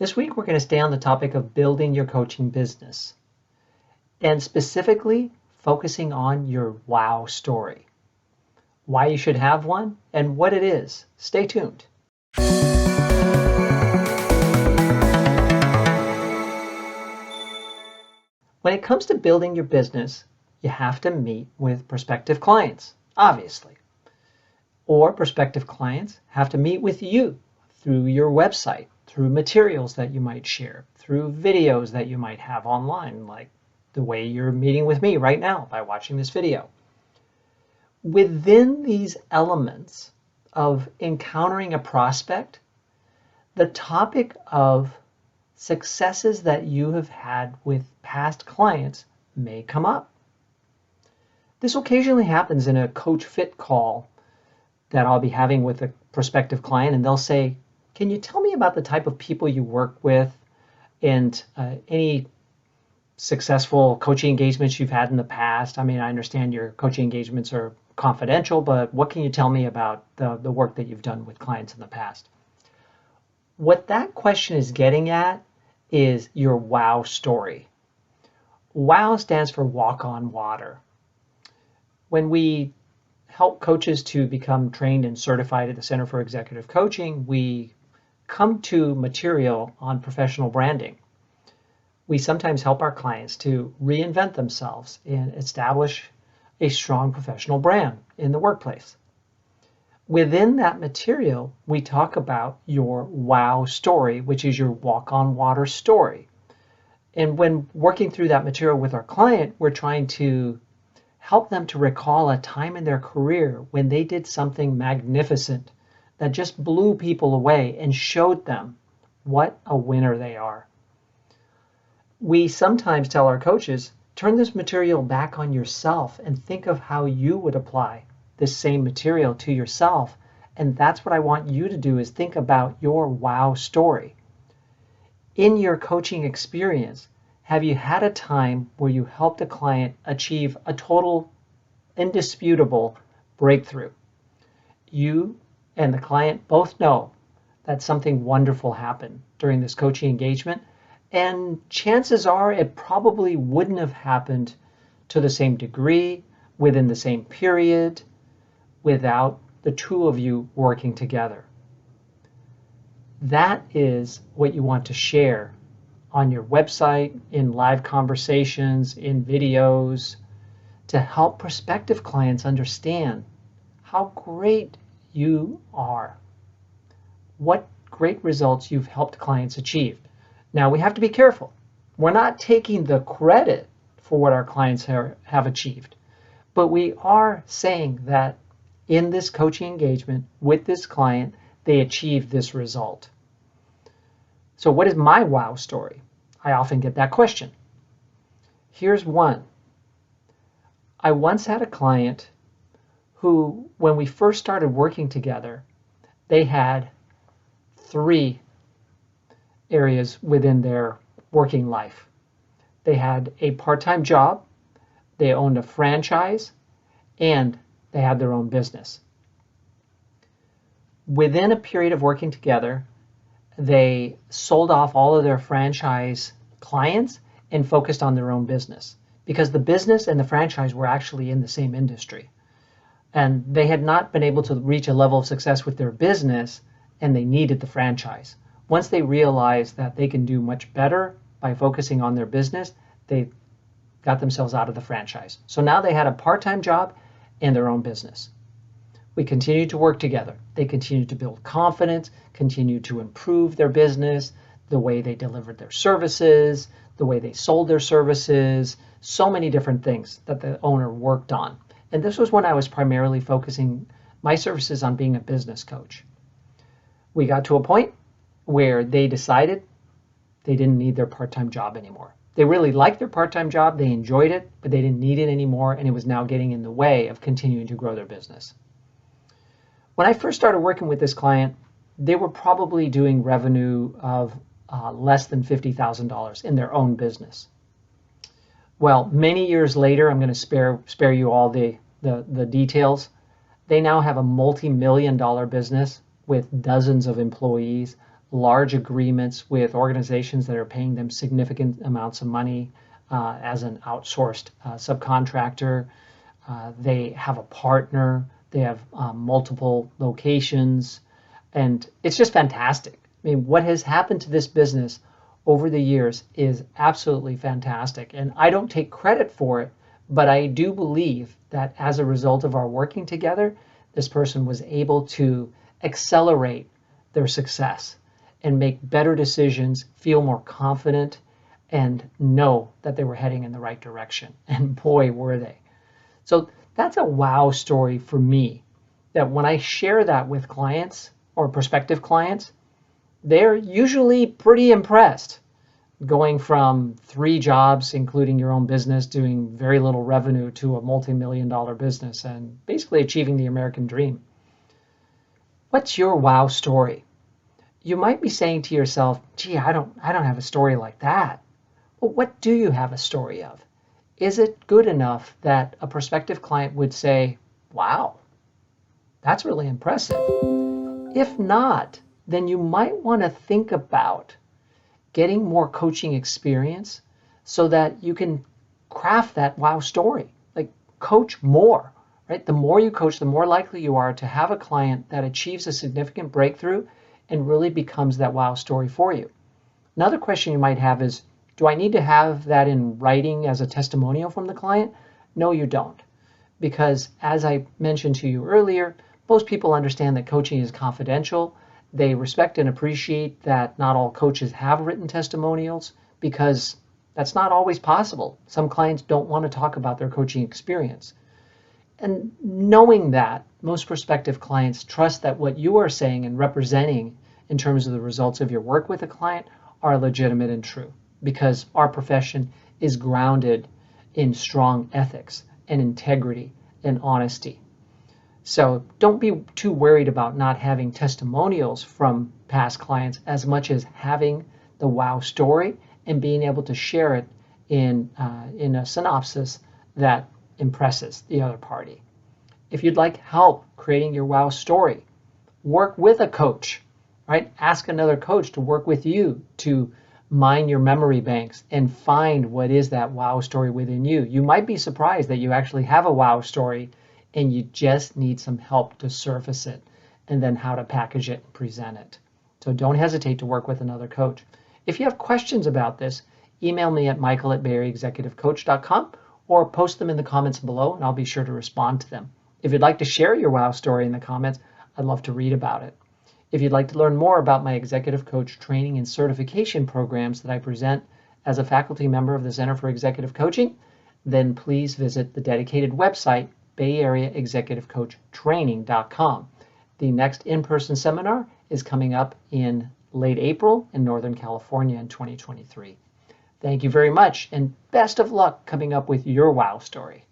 This week, we're going to stay on the topic of building your coaching business and specifically focusing on your wow story, why you should have one, and what it is. Stay tuned. When it comes to building your business, you have to meet with prospective clients, obviously. Or prospective clients have to meet with you through your website, through materials that you might share, through videos that you might have online, like the way you're meeting with me right now by watching this video. Within these elements of encountering a prospect, the topic of successes that you have had with past clients may come up. This occasionally happens in a coach fit call that I'll be having with a prospective client, and they'll say, can you tell me about the type of people you work with and any successful coaching engagements you've had in the past? I mean, I understand your coaching engagements are confidential, but what can you tell me about the work that you've done with clients in the past? What that question is getting at is your wow story. WOW stands for walk on water. When we help coaches to become trained and certified at the Center for Executive Coaching, we come to material on professional branding. We sometimes help our clients to reinvent themselves and establish a strong professional brand in the workplace. Within that material, we talk about your wow story, which is your walk on water story. And when working through that material with our client, we're trying to help them to recall a time in their career when they did something magnificent that just blew people away and showed them what a winner they are. We sometimes tell our coaches, turn this material back on yourself and think of how you would apply this same material to yourself. And that's what I want you to do, is think about your wow story. In your coaching experience, have you had a time where you helped a client achieve a total, indisputable breakthrough? You and the client both know that something wonderful happened during this coaching engagement, and chances are it probably wouldn't have happened to the same degree, within the same period, without the two of you working together. That is what you want to share on your website, in live conversations, in videos, to help prospective clients understand how great you are, what great results you've helped clients achieve. Now, we have to be careful. We're not taking the credit for what our clients have achieved, but we are saying that in this coaching engagement with this client, they achieved this result. So what is my wow story? I often get that question. Here's one. I once had a client who, when we first started working together, they had 3 areas within their working life. They had a part-time job, they owned a franchise, and they had their own business. Within a period of working together, they sold off all of their franchise clients and focused on their own business, because the business and the franchise were actually in the same industry. And they had not been able to reach a level of success with their business, and they needed the franchise. Once they realized that they can do much better by focusing on their business, they got themselves out of the franchise. So now they had a part-time job and their own business. We continued to work together. They continued to build confidence, continued to improve their business, the way they delivered their services, the way they sold their services, so many different things that the owner worked on. And this was when I was primarily focusing my services on being a business coach. We got to a point where they decided they didn't need their part-time job anymore. They really liked their part-time job, they enjoyed it, but they didn't need it anymore, and it was now getting in the way of continuing to grow their business. When I first started working with this client, they were probably doing revenue of less than $50,000 in their own business. Well, many years later, I'm going to spare you all the details. They now have a multi-million-dollar business with dozens of employees, large agreements with organizations that are paying them significant amounts of money as an outsourced subcontractor. They have a partner. They have multiple locations. And it's just fantastic. I mean, what has happened to this business over the years is absolutely fantastic. And I don't take credit for it, but I do believe that as a result of our working together, this person was able to accelerate their success and make better decisions, feel more confident, and know that they were heading in the right direction. And boy, were they. So that's a wow story for me, that when I share that with clients or prospective clients, they're usually pretty impressed. Going from 3 jobs, including your own business, doing very little revenue, to a multi-million-dollar business and basically achieving the American dream. What's your wow story? You might be saying to yourself, gee, I don't have a story like that. Well, what do you have a story of? Is it good enough that a prospective client would say, wow, that's really impressive? If not, then you might want to think about getting more coaching experience so that you can craft that wow story. Like, coach more, right? The more you coach, the more likely you are to have a client that achieves a significant breakthrough and really becomes that wow story for you. Another question you might have is, do I need to have that in writing as a testimonial from the client? No, you don't. Because as I mentioned to you earlier, most people understand that coaching is confidential. They respect and appreciate that not all coaches have written testimonials, because that's not always possible. Some clients don't want to talk about their coaching experience. And knowing that, most prospective clients trust that what you are saying and representing in terms of the results of your work with a client are legitimate and true, because our profession is grounded in strong ethics and integrity and honesty. So don't be too worried about not having testimonials from past clients as much as having the wow story and being able to share it in a synopsis that impresses the other party. If you'd like help creating your wow story, work with a coach, right? Ask another coach to work with you to mine your memory banks and find what is that wow story within you. You might be surprised that you actually have a wow story, and you just need some help to surface it and then how to package it and present it. So don't hesitate to work with another coach. If you have questions about this, email me at michael@bayexecutivecoach.com or post them in the comments below, and I'll be sure to respond to them. If you'd like to share your wow story in the comments, I'd love to read about it. If you'd like to learn more about my executive coach training and certification programs that I present as a faculty member of the Center for Executive Coaching, then please visit the dedicated website, BayAreaExecutiveCoachTraining.com. The next in-person seminar is coming up in late April in Northern California in 2023. Thank you very much, and best of luck coming up with your wow story.